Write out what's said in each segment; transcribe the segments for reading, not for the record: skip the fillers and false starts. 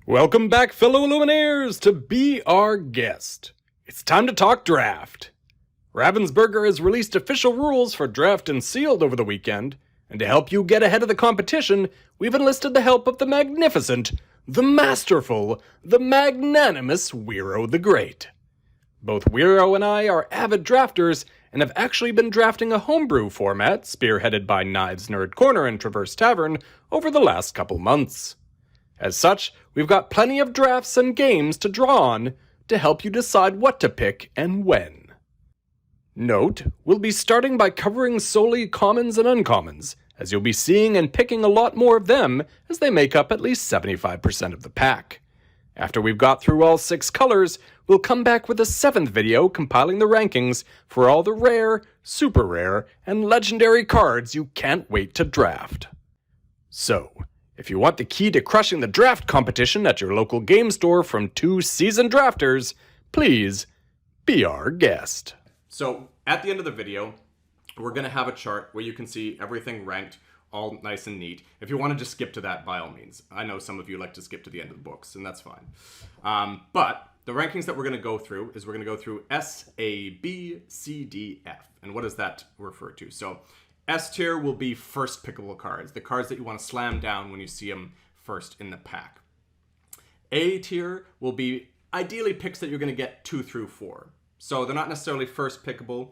Welcome back, fellow Illumineers, to Be Our Guest. It's time to talk draft. Ravensburger has released official rules for draft and sealed over the weekend, and to help you get ahead of the competition, we've enlisted the help of the magnificent, the masterful, the magnanimous Wero the Great. Both Wero and I are avid drafters and have actually been drafting a homebrew format spearheaded by Knives Nerd Corner and Traverse Tavern over the last couple months. As such, we've got plenty of drafts and games to draw on to help you decide what to pick and when. Note, we'll be starting by covering solely commons and uncommons, as you'll be seeing and picking a lot more of them as they make up at least 75% of the pack. After we've got through all 6 colors, we'll come back with a 7th video compiling the rankings for all the rare, super rare, and legendary cards you can't wait to draft. So, if you want the key to crushing the draft competition at your local game store from 2 seasoned drafters, please be our guest. So, at the end of the video, we're going to have a chart where you can see everything ranked all nice and neat. If you want to just skip to that, by all means. I know some of you like to skip to the end of the books, and that's fine. But the rankings that we're going to go through is we're going to go through S, A, B, C, D, F. And what does that refer to? So, S tier will be first pickable cards, the cards that you want to slam down when you see them first in the pack. A tier will be ideally picks that you're going to get 2 through 4. So they're not necessarily first pickable.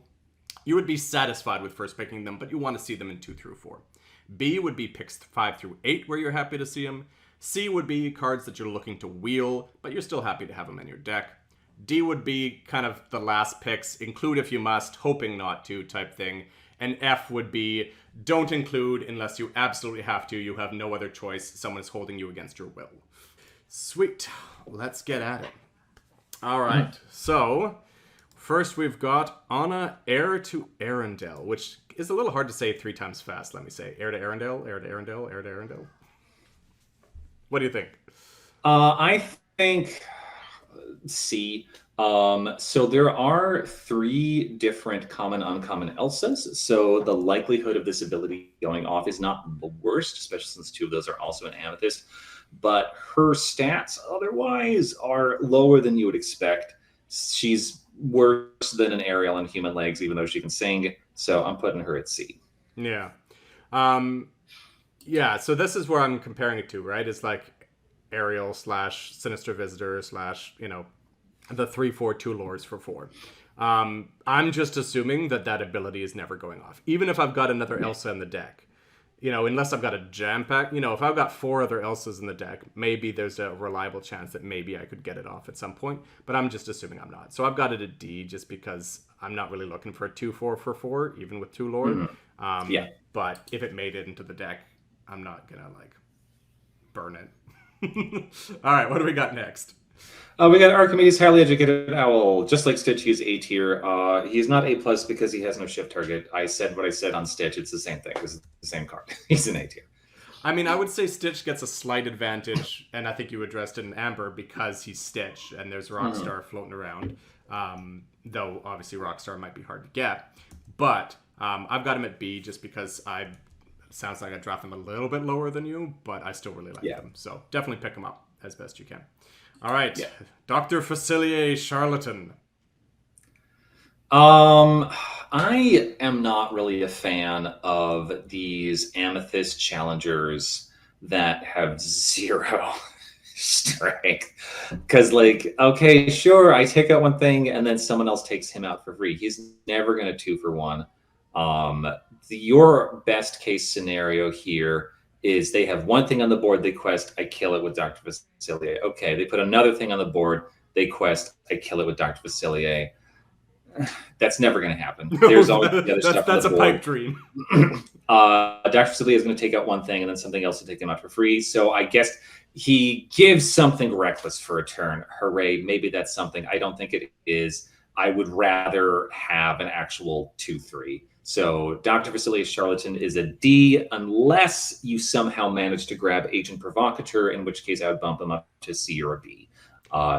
You would be satisfied with first picking them, but you want to see them in 2 through 4. B would be picks 5 through 8 where you're happy to see them. C would be cards that you're looking to wheel, but you're still happy to have them in your deck. D would be kind of the last picks, include if you must, hoping not to type thing. And F would be, don't include unless you absolutely have to. You have no other choice. Someone is holding you against your will. Sweet. Let's get at it. All right. So, first we've got Anna, heir to Arendelle, which is a little hard to say 3 times fast, let me say. Heir to Arendelle, heir to Arendelle, heir to Arendelle. What do you think? I think C. So there are 3 different common, uncommon Elsas. So the likelihood of this ability going off is not the worst, especially since 2 of those are also an Amethyst. But her stats otherwise are lower than you would expect. She's worse than an Ariel on human legs, even though she can sing. So I'm putting her at C. Yeah. Yeah, so this is where I'm comparing it to, right? It's like Ariel / Sinister Visitor / the 3/4 lords for 4. I'm just assuming that ability is never going off. Even if I've got another Elsa in the deck. Unless I've got a jam pack. If I've got 4 other Elsas in the deck, maybe there's a reliable chance that maybe I could get it off at some point. But I'm just assuming I'm not. So I've got it at D just because I'm not really looking for a 2/4 for 4, even with 2 lord. Yeah. But if it made it into the deck, I'm not going to, burn it. All right, what do we got next? We got Archimedes, highly educated owl. Just like Stitch, he's A tier. He's not A+ because he has no shift target. I said what I said on Stitch. It's the same thing. It's the same card. He's an A tier. I mean, I would say Stitch gets a slight advantage, and I think you addressed it in Amber because he's Stitch, and there's Rockstar floating around. Though, obviously, Rockstar might be hard to get. But I've got him at B just because sounds like I dropped him a little bit lower than you, but I still really like him. So definitely pick him up as best you can. All right, Dr. Facilier Charlatan. I am not really a fan of these Amethyst challengers that have 0 strength. Because, okay, sure, I take out one thing and then someone else takes him out for free. He's never going to 2 for 1. Your best case scenario here is they have one thing on the board, they quest, I kill it with Dr. Facilier. Okay, they put another thing on the board, they quest, I kill it with Dr. Facilier. That's never going to happen. There's always the other stuff That's on the a board. pipe dream. Dr. Facilier is going to take out one thing and then something else to take them out for free. So I guess he gives something reckless for a turn. Hooray, maybe that's something. I don't think it is. I would rather have an actual 2/3. So Dr. Facilier Charlatan is a D unless you somehow manage to grab Agent Provocateur, in which case I would bump him up to C or a B.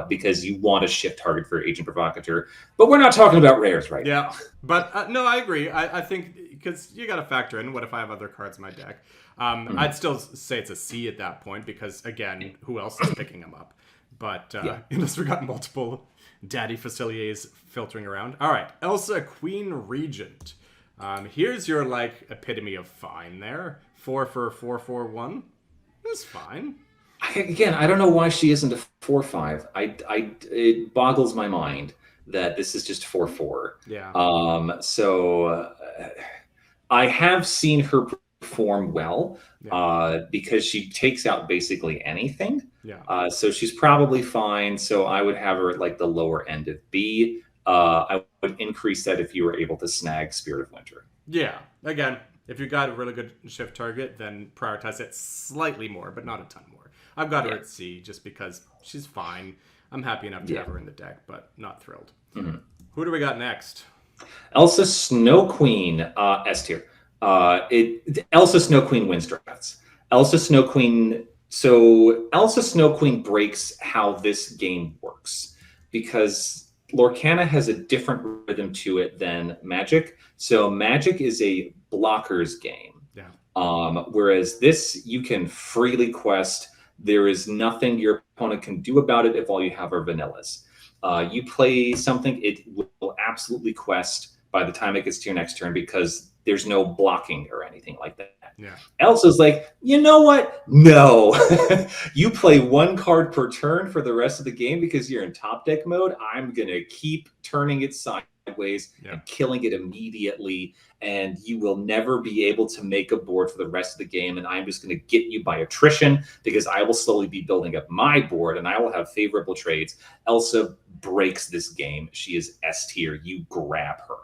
Because you want a shift target for Agent Provocateur. But we're not talking about rares right now. But no, I agree. I think because you got to factor in what if I have other cards in my deck. I'd still say it's a C at that point because, again, who else is picking them up? But unless we got multiple Daddy Faciliers filtering around. All right, Elsa, Queen Regent. Here's your, like, epitome of fine there. 4 for 4/4/1. That's fine. Again, I don't know why she isn't a 4/5. It boggles my mind that this is just 4/4. Yeah. I have seen her perform well because she takes out basically anything. Yeah. So she's probably fine. So I would have her at like the lower end of B. I would increase that if you were able to snag Spirit of Winter. Yeah. Again, if you got a really good shift target, then prioritize it slightly more, but not a ton more. I've got her at C just because she's fine. I'm happy enough to have her in the deck, but not thrilled. Mm-hmm. Who do we got next? Elsa Snow Queen, S tier. Elsa Snow Queen wins drafts. Elsa Snow Queen breaks how this game works because Lorcana has a different rhythm to it than Magic. So Magic is a blockers game. Yeah. Whereas this, you can freely quest. There is nothing your opponent can do about it if all you have are vanillas. You play something, it will absolutely quest by the time it gets to your next turn because there's no blocking or anything like that. Yeah. Elsa's like, you know what? No. You play one card per turn for the rest of the game because you're in top deck mode. I'm going to keep turning it sideways and killing it immediately. And you will never be able to make a board for the rest of the game. And I'm just going to get you by attrition because I will slowly be building up my board and I will have favorable trades. Elsa breaks this game. She is S tier. You grab her.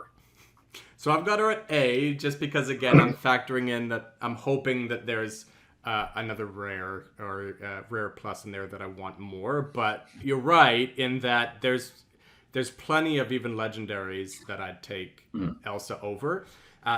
So I've got her at A just because, again, I'm factoring in that I'm hoping that there's another rare or rare plus in there that I want more. But you're right in that there's plenty of even legendaries that I'd take Elsa over.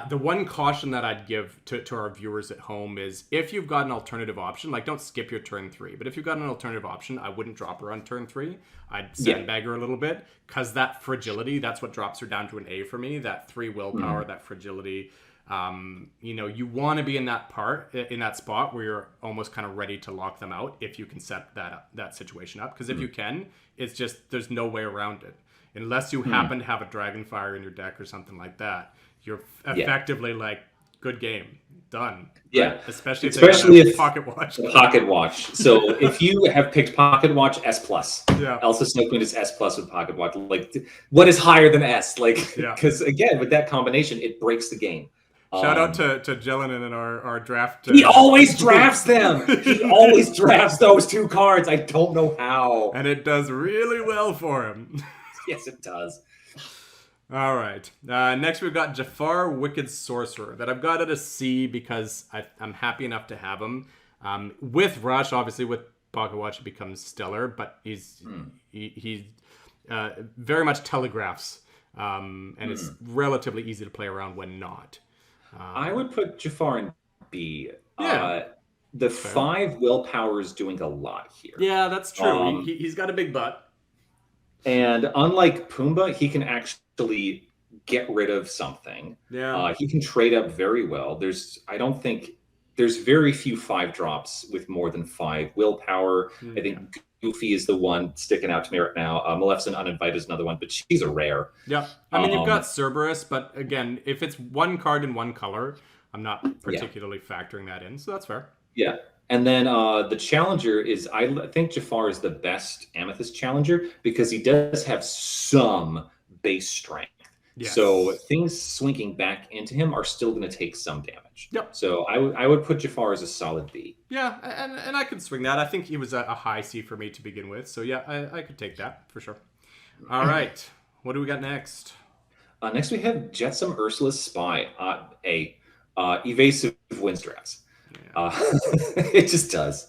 The one caution that I'd give to our viewers at home is if you've got an alternative option, like don't skip your turn 3, but if you've got an alternative option, I wouldn't drop her on turn 3. I'd sandbag her a little bit because that fragility, that's what drops her down to an A for me. That 3 willpower, that fragility. You want to be in that spot where you're almost kind of ready to lock them out if you can set that situation up. Because if you can, it's just there's no way around it. Unless you happen to have a Dragonfire in your deck or something like that, you're effectively like, good game, done. Yeah, right? Especially if Pocket Watch. Pocket Watch. So if you have picked Pocket Watch, S+. Yeah. Elsa Snow Queen is S+ with Pocket Watch. Like, what is higher than S? Like, because again, with that combination, it breaks the game. Shout out to Jellinen in our draft. He always drafts them. He always drafts those 2 cards. I don't know how. And it does really well for him. Yes, it does. All right. Next, we've got Jafar, Wicked Sorcerer, that I've got at a C because I'm happy enough to have him. With Rush, obviously, with Pocket Watch, it becomes stellar, but he very much telegraphs, and it's relatively easy to play around when not. I would put Jafar in B. Yeah. The 5 willpower is doing a lot here. Yeah, that's true. He's got a big butt. And unlike Pumbaa, he can actually get rid of something. Yeah. He can trade up very well. I don't think there's very few 5 drops with more than 5 willpower. I think Goofy is the one sticking out to me right now. Maleficent Uninvited is another one, but she's a rare. Yeah. I mean, you've got Cerberus, but again, if it's one card in one color, I'm not particularly factoring that in, so that's fair. Yeah. And then the challenger is, I think Jafar is the best Amethyst challenger because he does have some base strength. Yes. So things swinging back into him are still going to take some damage. Yep. So I would put Jafar as a solid B. Yeah, and I could swing that. I think he was a high C for me to begin with. So yeah, I could take that for sure. All right. What do we got next? Next we have Jetsam Ursula's Spy. Evasive wins drafts. Yeah. It just does.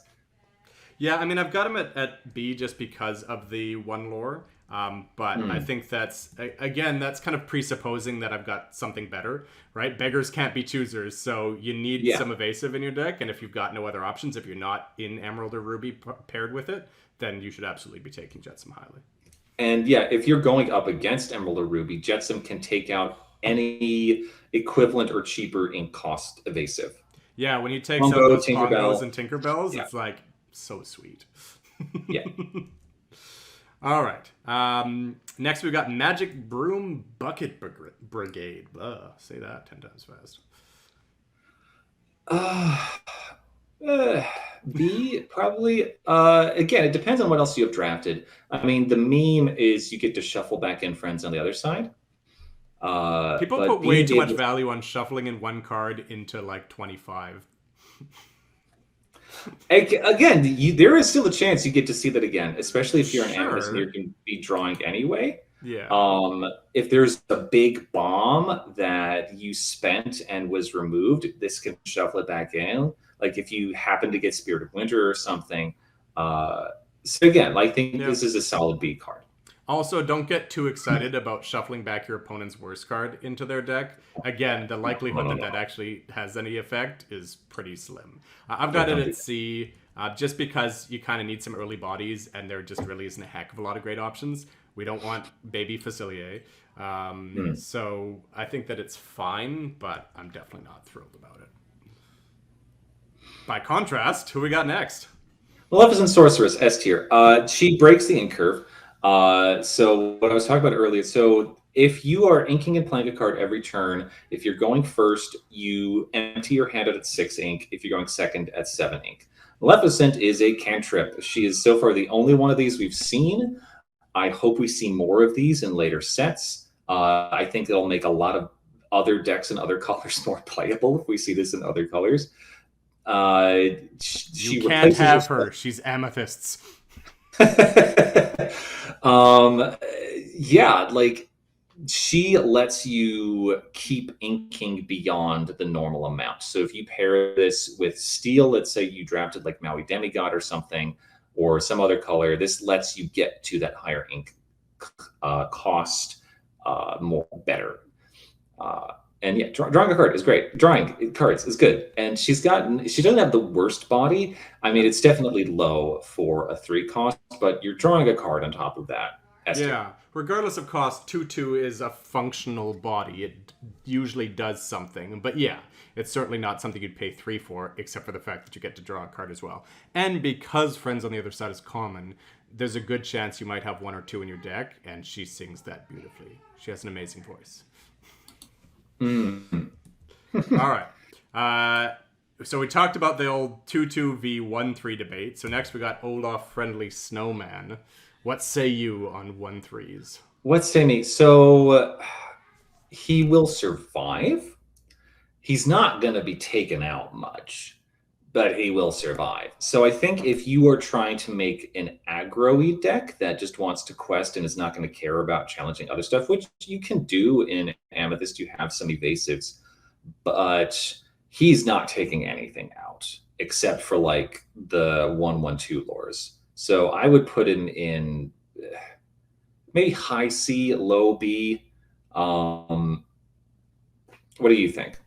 Yeah, I mean, I've got him at B just because of the 1 lore. But I think that's kind of presupposing that I've got something better, right? Beggars can't be choosers. So you need some evasive in your deck. And if you've got no other options, if you're not in Emerald or Ruby paired with it, then you should absolutely be taking Jetsam highly. And yeah, if you're going up against Emerald or Ruby, Jetsam can take out any equivalent or cheaper ink cost evasive. Yeah, when he takes out Pongo, those Pongos Tinkerbell. and Tinkerbells, Yeah. it's like so sweet. Yeah. All right. Next, we've got Magic Broom Bucket Brigade. Say that 10 times fast. B, probably. Again, it depends on what else you have drafted. I mean, the meme is you get to shuffle back in friends on the other side. People But put way being too much able, value on shuffling in one card into like 25. again, there is still a chance you get to see that again, especially if you're an Amethyst and Sure. you can be drawing anyway. Yeah. If there's a big bomb that you spent and was removed, this can shuffle it back in. Like if you happen to get Spirit of Winter or something. So again, I think Yeah. this is a solid B card. Also, don't get too excited about shuffling back your opponent's worst card into their deck. Again, the likelihood that that actually has any effect is pretty slim. I've got it at C just because you kind of need some early bodies, and there just really isn't a heck of a lot of great options. We don't want baby Facilier. So I think that it's fine, but I'm definitely not thrilled about it. By contrast, who we got next? Maleficent Sorceress, S tier. She breaks the ink curve. So what I was talking about earlier. So if you are inking and playing a card every turn, if you're going first, you empty your hand out at 6 ink. If you're going second, at 7 ink. Maleficent is a cantrip. She is so far the only one of these we've seen. I hope we see more of these in later sets. I think it'll make a lot of other decks and other colors more playable if we see this in other colors. You can't have her. She's amethysts. Yeah, like she lets you keep inking beyond the normal amount. So if you pair this with steel, let's say you drafted like Maui Demigod or something, or some other color, this lets you get to that higher ink cost more better. And yeah, drawing a card is great. Drawing cards is good, and she doesn't have the worst body. I mean, it's definitely low for a 3 cost, but you're drawing a card on top of that. Yeah, regardless of cost, 2/2 is a functional body. It usually does something, but yeah, it's certainly not something you'd pay 3 for, except for the fact that you get to draw a card as well. And because Friends on the Other Side is common, there's a good chance you might have 1 or 2 in your deck, and she sings that beautifully. She has an amazing voice. All right. So we talked about the old 2/2 v 1/3 debate. So next we got Olaf Friendly Snowman. What say you on 1/3s? What say me? So he will survive. He's not going to be taken out much, but he will survive. So I think if you are trying to make an aggro-y deck that just wants to quest and is not going to care about challenging other stuff, which you can do in Amethyst, you have some evasives, but he's not taking anything out except for like the 1/1/2 lures. So I would put him in maybe high C, low B. What do you think?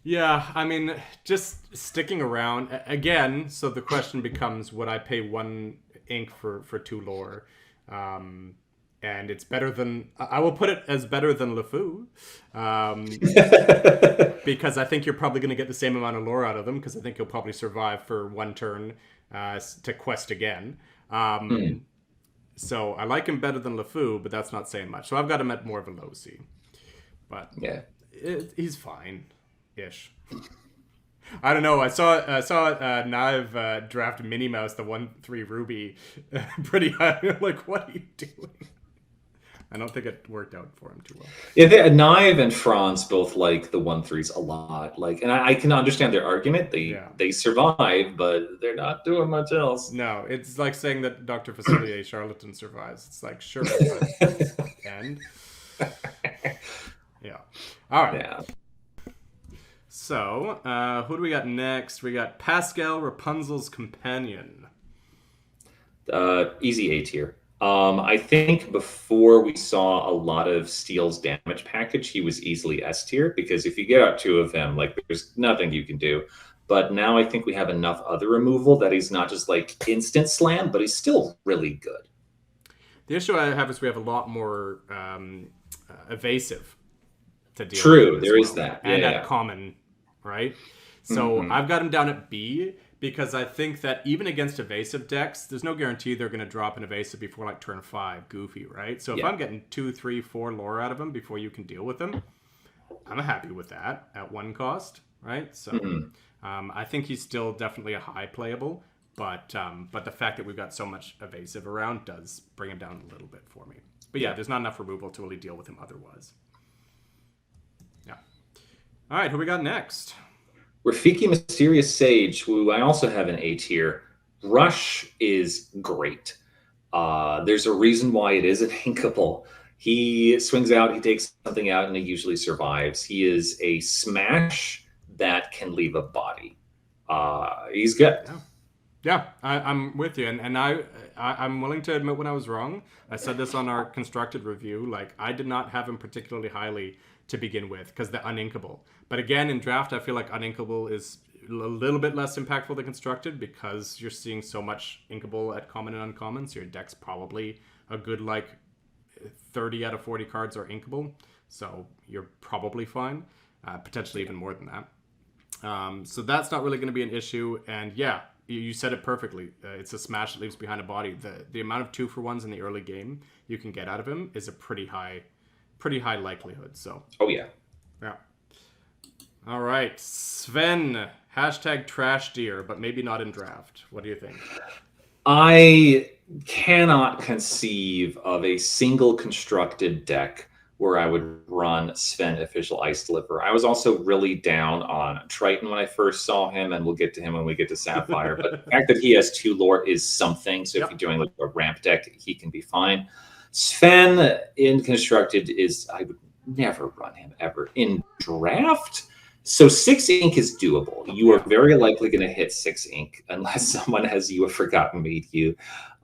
Yeah, I mean, just sticking around again. So the question becomes: would I pay 1 ink for 2 lore? And it's better than I will put it as better than LeFou, because I think you're probably going to get the same amount of lore out of them. Because I think you'll probably survive for 1 turn to quest again. So I like him better than LeFou, but that's not saying much. So I've got him at more of a low C, but Yeah. He's fine. Ish. I don't know. I saw Naive draft Minnie Mouse, the 1/3 Ruby, pretty high. I'm like, what are you doing? I don't think it worked out for him too well. Yeah, Naive and Franz both like the 1/3s a lot. Like, and I can understand their argument. They survive, but they're not doing much else. No, it's like saying that Dr. Facilier Charlatan survives. It's like, sure, but and yeah. All right. Yeah. So, who do we got next? We got Pascal, Rapunzel's companion. Easy A tier. I think before we saw a lot of Steel's damage package, he was easily S tier, because if you get out 2 of him, like there's nothing you can do. But now I think we have enough other removal that he's not just like instant slam, but he's still really good. The issue I have is we have a lot more evasive. to deal with True, him as there is well. that. And at Yeah. common, right? So I've got him down at B because I think that even against evasive decks, there's no guarantee they're going to drop an evasive before like turn 5, goofy, right? So if Yeah. I'm getting 2, 3, 4 lore out of him before you can deal with him, I'm happy with that at 1 cost, right? So I think he's still definitely a high playable, but the fact that we've got so much evasive around does bring him down a little bit for me. But yeah, there's not enough removal to really deal with him otherwise. Yeah. All right, who we got next? Rafiki Mysterious Sage, who I also have an A tier. Rush is great. There's a reason why it is an inkable. He swings out, he takes something out, and he usually survives. He is a smash that can leave a body. He's good. Yeah, I'm with you, and I'm willing to admit when I was wrong. I said this on our constructed review. Like, I did not have him particularly highly to begin with because the uninkable. But again, in draft, I feel like uninkable is a little bit less impactful than constructed because you're seeing so much inkable at common and uncommon. So your deck's probably a good like 30 out of 40 cards are inkable. So you're probably fine, potentially even more than that. So that's not really going to be an issue. And yeah, you said it perfectly. It's a smash that leaves behind a body. The amount of 2-for-1s in the early game you can get out of him is a pretty high likelihood. So Oh, yeah. yeah. All right, Sven. Hashtag trash deer, but maybe not in draft. What do you think? I cannot conceive of a single constructed deck where I would run Sven Official Ice Deliver. I was also really down on Triton when I first saw him, and we'll get to him when we get to Sapphire. But the fact that he has 2 lore is something. So if you're doing like a ramp deck, he can be fine. Sven in constructed is, I would never run him ever. In draft, so 6 ink is doable. You are very likely going to hit 6 ink unless someone has you a Forgotten Made you.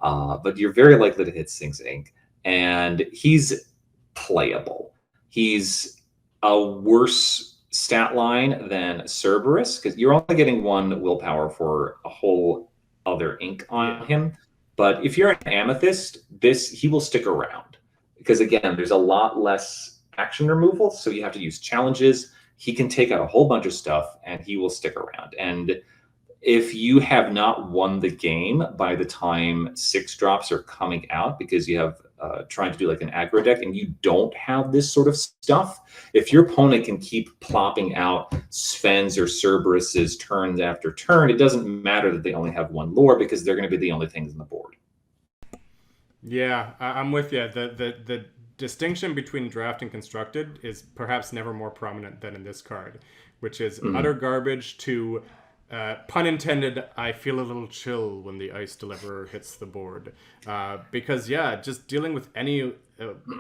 But you're very likely to hit 6 ink. And he's playable. He's a worse stat line than Cerberus because you're only getting 1 willpower for a whole other ink on him. But if you're an Amethyst, he will stick around because again, there's a lot less action removal. So you have to use challenges. He can take out a whole bunch of stuff and he will stick around. And if you have not won the game by the time 6 drops are coming out because you have trying to do like an aggro deck and you don't have this sort of stuff, if your opponent can keep plopping out Sven's or Cerberus's turns after turn, it doesn't matter that they only have 1 lore because they're going to be the only things on the board. Yeah, I'm with you. The distinction between draft and constructed is perhaps never more prominent than in this card, which is utter garbage to pun intended, I feel a little chill when the ice deliverer hits the board. Because, yeah, just dealing with any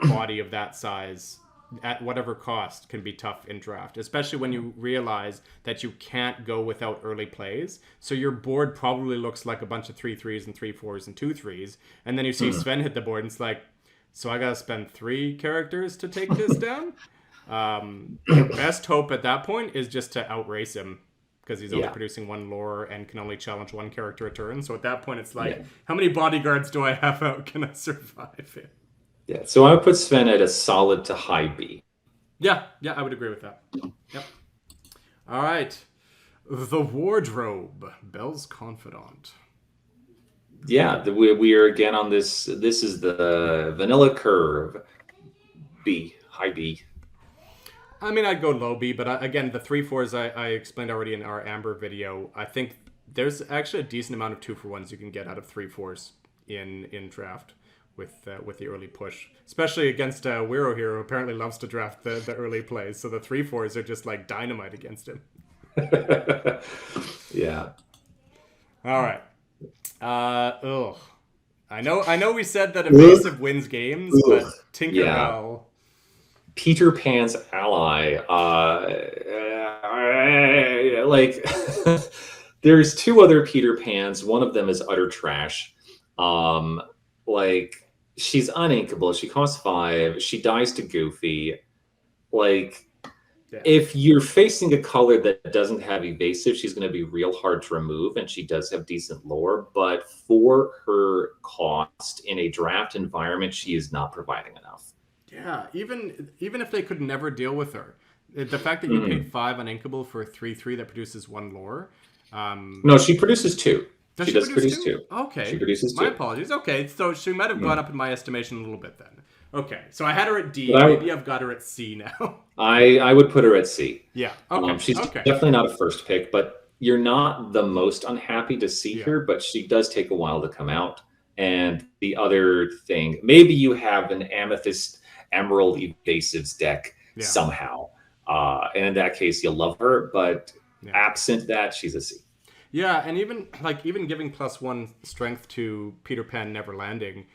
body of that size at whatever cost can be tough in draft, especially when you realize that you can't go without early plays. So your board probably looks like a bunch of 3/3s and 3/4s and 2/3s. And then you see Sven hit the board and it's like, so I got to spend 3 characters to take this down? Your best hope at that point is just to outrace him, because he's only producing 1 lore and can only challenge 1 character a turn. So at that point, it's like, how many bodyguards do I have out? Can I survive it? Yeah, so I would put Sven at a solid to high B. Yeah, I would agree with that. Yep. All right. The Wardrobe, Belle's Confidant. Yeah, we are again on this. This is the vanilla curve. B, high B. I mean, I'd go low B, but again, the 3/4s I explained already in our Amber video. I think there's actually a decent amount of 2-for-1s you can get out of 3/4s in draft with the early push, especially against Wero here, who apparently loves to draft the early plays. So the 3/4s are just like dynamite against him. Yeah. All right. I know we said that evasive wins games, but Tinkerbell. Peter Pan's ally. Like, there's 2 other Peter Pans. One of them is utter trash. Like, she's uninkable. She costs 5. She dies to Goofy. Like, if you're facing a color that doesn't have evasive, she's going to be real hard to remove, and she does have decent lore. But for her cost in a draft environment, she is not providing enough. Yeah, even if they could never deal with her, the fact that you paid 5 on Inkable for a 3/3 that produces 1 lore. No, she produces 2. Does She she does produce produce 2? 2. She Okay, produces my 2. apologies. Okay, so she might have gone up in my estimation a little bit then. Okay, so I had her at D. But Maybe I've got her at C now. I would put her at C. Yeah. Okay. She's Okay. definitely not a first pick, but you're not the most unhappy to see Yeah. her, but she does take a while to come out. And the other thing, maybe you have an Amethyst Emerald Evasives deck somehow. And in that case, you'll love her, but absent that, she's a C. Yeah, and even giving +1 strength to Peter Pan Never Landing,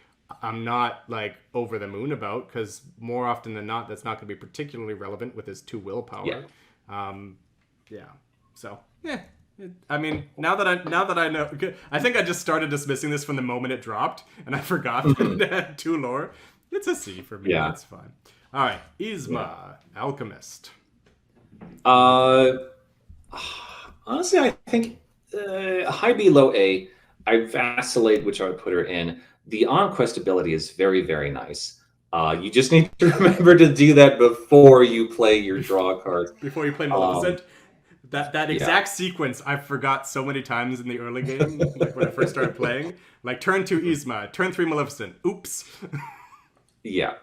I'm not like over the moon about, because more often than not, that's not going to be particularly relevant with his 2 willpower. So I mean, now that I know, I think I just started dismissing this from the moment it dropped, and I forgot that it had 2 lore. It's a C for me. Yeah. That's fine. All right, Yzma, Alchemist. Honestly, I think high B, low A. I vacillate which I would put her in. The on-quest ability is very, very nice. You just need to remember to do that before you play your draw cards. Before you play Maleficent. That exact sequence I forgot so many times in the early game, like when I first started playing. Like turn 2 Yzma, turn 3 Maleficent. Oops. Yeah.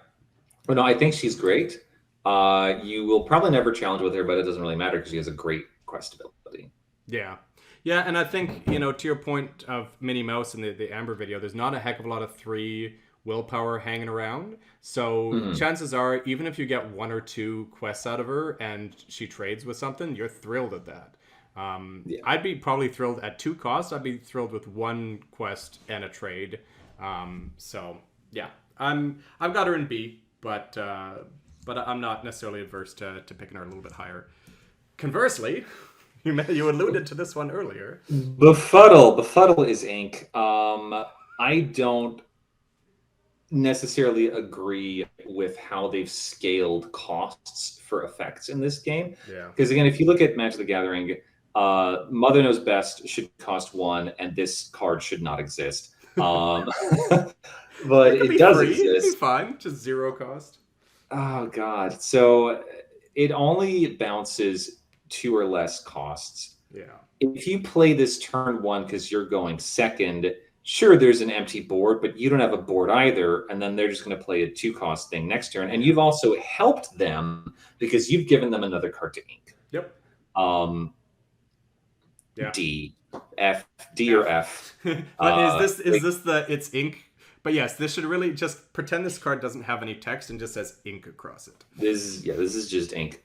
But no, I think she's great. You will probably never challenge with her, but it doesn't really matter because she has a great quest ability. Yeah. Yeah, and I think, to your point of Minnie Mouse in the Amber video, there's not a heck of a lot of 3 willpower hanging around. So chances are, even if you get 1 or 2 quests out of her and she trades with something, you're thrilled at that. I'd be probably thrilled at 2 costs. I'd be thrilled with 1 quest and a trade. So yeah, I've got her in B, but I'm not necessarily adverse to picking her a little bit higher. Conversely, you alluded to this one earlier. Befuddle is ink. I don't necessarily agree with how they've scaled costs for effects in this game. Yeah. Because again, if you look at Magic the Gathering, Mother Knows Best should cost 1, and this card should not exist. But it does free. exist. It'd be fine, just 0 cost. Oh God! So it only bounces 2 or less costs. Yeah. If you play this turn 1 because you're going second, sure, there's an empty board, but you don't have a board either, and then they're just going to play a 2-cost thing next turn, and you've also helped them because you've given them another card to ink. Yep. D, F, D or F. Is this the it's ink? But yes, this should really just pretend this card doesn't have any text and just says ink across it. This is just ink.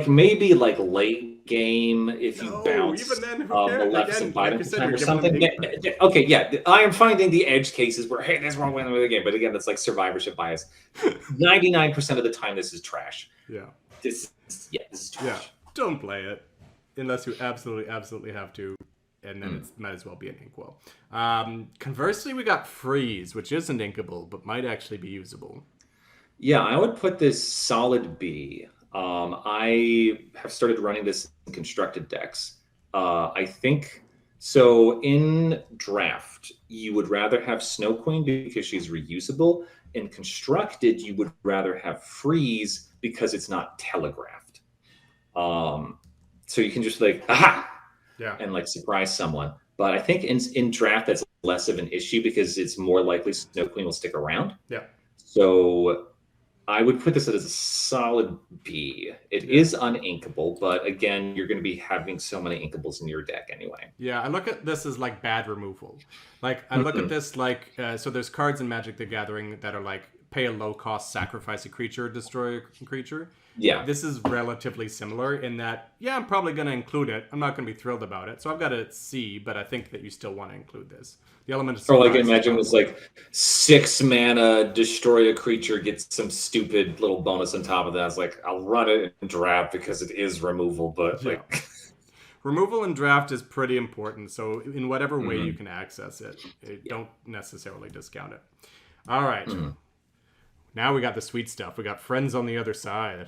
Maybe late game if you bounce even then, Maleficent by time or something. Okay, yeah, I am finding the edge cases where this won't win the game, but again, that's like survivorship bias. 99% of the time, this is trash. Yeah, this is trash. Yeah, don't play it unless you absolutely have to, and then it might as well be an inkwell. Conversely, we got Freeze, which isn't inkable but might actually be usable. Yeah, I would put this solid B. I have started running this in constructed decks. I think so. In draft, you would rather have Snow Queen because she's reusable. In constructed, you would rather have Freeze because it's not telegraphed. So you can just aha, and surprise someone. But I think in draft that's less of an issue because it's more likely Snow Queen will stick around. Yeah. So I would put this as a solid B. It is uninkable, but again, you're going to be having so many inkables in your deck anyway. Yeah, I look at this as bad removal. I look at this so there's cards in Magic the Gathering that are pay a low cost, sacrifice a creature, destroy a creature. Yeah. This is relatively similar in that, I'm probably going to include it. I'm not going to be thrilled about it. So I've got a C, but I think that you still want to include this. The element of surprise. Or imagine it was 6 mana, destroy a creature, gets some stupid little bonus on top of that. It's I'll run it in draft because it is removal, but removal in draft is pretty important. So in whatever way you can access it, don't necessarily discount it. All right. Now we got the sweet stuff. We got Friends on the Other Side.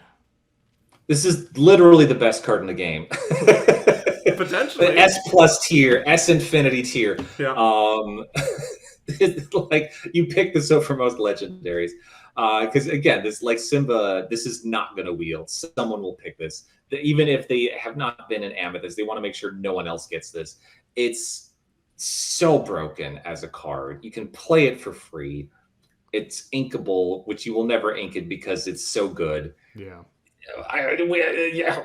This is literally the best card in the game. Potentially. The S+ tier, S infinity tier. Yeah. like you pick this up for most legendaries. Because again, this like Simba, this is not going to wield. Someone will pick this. Even if they have not been an Amethyst, they want to make sure no one else gets this. It's so broken as a card. You can play it for free. It's inkable, which you will never ink it because it's so good. Yeah.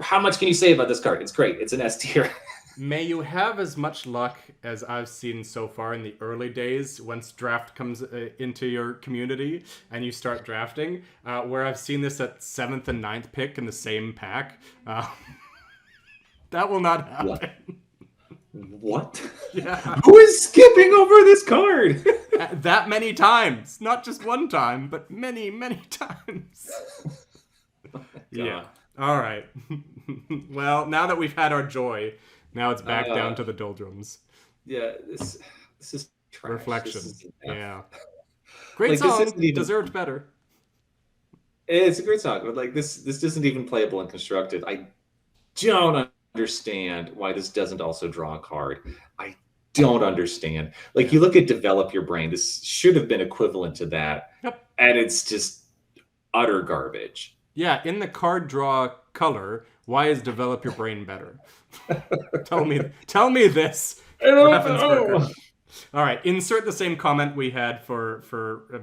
How much can you say about this card? It's great. It's an S tier. May you have as much luck as I've seen so far in the early days once draft comes into your community and you start drafting, where I've seen this at 7th and 9th pick in the same pack. That will not happen. What? Yeah. Who is skipping over this card? That many times. Not just one time, but many, many times. Yeah. All right. Well, now that we've had our joy, now it's back down to the doldrums. Yeah, this is trash. Reflection. This is, yeah. Great like, song. Deserved better. It's a great song, but like this isn't even playable and constructed. I don't understand why this doesn't also draw a card. I don't understand. Like you look at develop your brain. This should have been equivalent to that. Yep. And it's just utter garbage. Yeah, in the card draw color, why is develop your brain better? Tell me this. Ravensburger. All right, insert the same comment we had for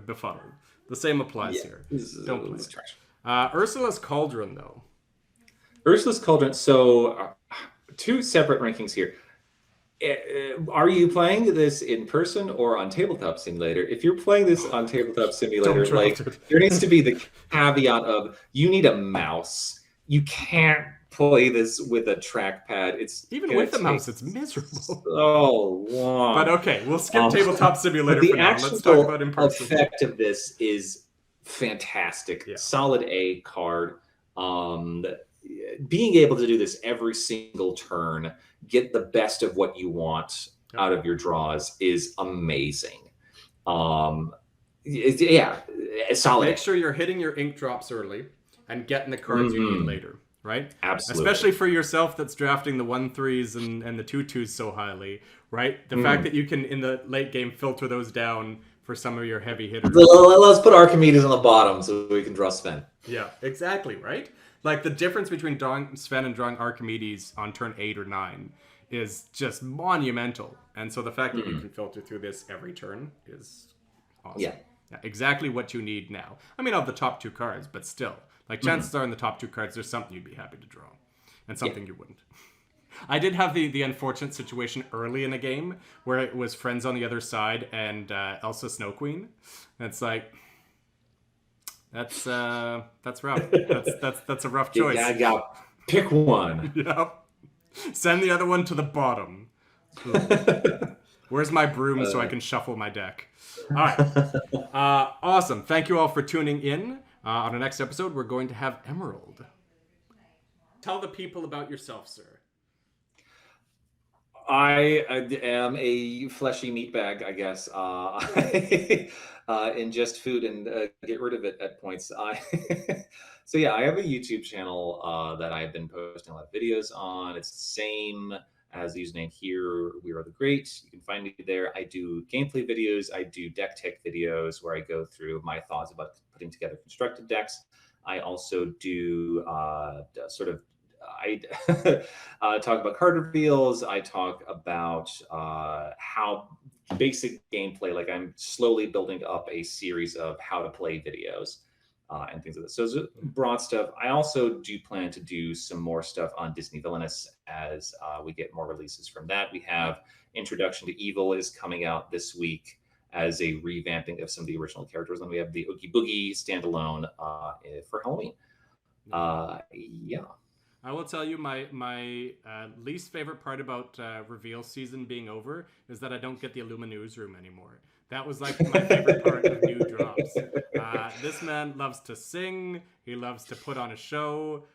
Befuddled. The same applies here. Don't play it. Ursula's Cauldron, though. Ursula's Cauldron. So, two separate rankings here. Are you playing this in person or on Tabletop Simulator? If you're playing this on Tabletop Simulator, like there needs to be the caveat of you need a mouse. You can't play this with a trackpad. It's even with the mouse, it's miserable. So long. But okay, we'll skip Tabletop Simulator for now. Let's talk about in person. The effect of this is fantastic. Yeah. Solid A card. Being able to do this every single turn, get the best of what you want out of your draws is amazing. Yeah, solid. Make sure you're hitting your ink drops early and getting the cards you need later, right? Absolutely. Especially for yourself that's drafting the 1/3s and the 2/2s so highly, right? The fact that you can, in the late game, filter those down for some of your heavy hitters. Let's put Archimedes on the bottom so we can draw Sven. Yeah, exactly, right? Like the difference between drawing Sven and drawing Archimedes on turn 8 or 9 is just monumental. And so the fact that you can filter through this every turn is awesome. Yeah, exactly what you need now. I mean, of the top 2 cards, but still. Like chances are in the top 2 cards, there's something you'd be happy to draw. And something you wouldn't. I did have the unfortunate situation early in a game where it was friends on the other side and Elsa Snow Queen. And it's like... That's rough. That's a rough choice. Yeah, pick one. Yep. Send the other one to the bottom. Where's my broom so I can shuffle my deck? All right. Awesome. Thank you all for tuning in. On our next episode, we're going to have Emerald. Tell the people about yourself, sir. I am a fleshy meatbag, I guess. Ingest food and get rid of it at points. So yeah, I have a YouTube channel that I've been posting a lot of videos on. It's the same as the username here, We Are the Great. You can find me there. I do gameplay videos. I do deck tech videos where I go through my thoughts about putting together constructed decks. I also do I talk about card reveals. I talk about how basic gameplay, like I'm slowly building up a series of how to play videos and things like that. So it's broad stuff. I also do plan to do some more stuff on Disney Villainous as we get more releases from that. We have Introduction to Evil is coming out this week as a revamping of some of the original characters. And we have the Oogie Boogie standalone for Halloween. Yeah. I will tell you my least favorite part about reveal season being over is that I don't get the Illumineers room anymore. That was like my favorite part of new drops. This man loves to sing. He loves to put on a show.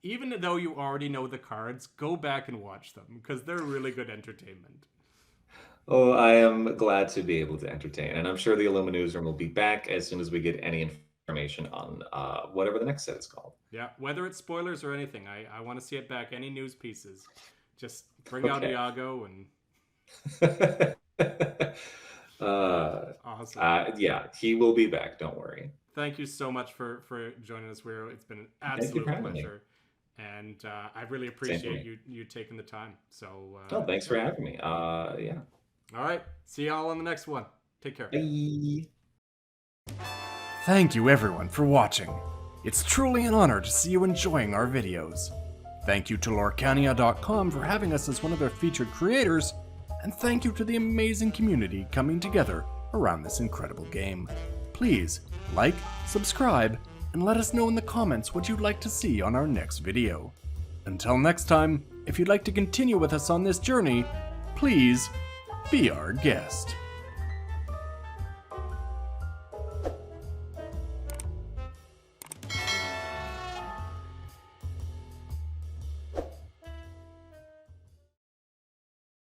Even though you already know the cards, go back and watch them because they're really good entertainment. Oh, I am glad to be able to entertain. And I'm sure the Illumineers room will be back as soon as we get any information on whatever the next set is called. Yeah, whether it's spoilers or anything, I want to see it back. Any news pieces, just bring out Iago and Awesome. Yeah, he will be back. Don't worry. Thank you so much for joining us, Wero. It's been an Thank you absolute for having me. pleasure. And I really Same for appreciate me. you taking the time. So, Oh, thanks yeah. for having me. Yeah. All right. See y'all on the next one. Take care. Bye. Thank you everyone for watching. It's truly an honor to see you enjoying our videos. Thank you to Lorcana.com for having us as one of their featured creators, and thank you to the amazing community coming together around this incredible game. Please like, subscribe, and let us know in the comments what you'd like to see on our next video. Until next time, if you'd like to continue with us on this journey, please be our guest.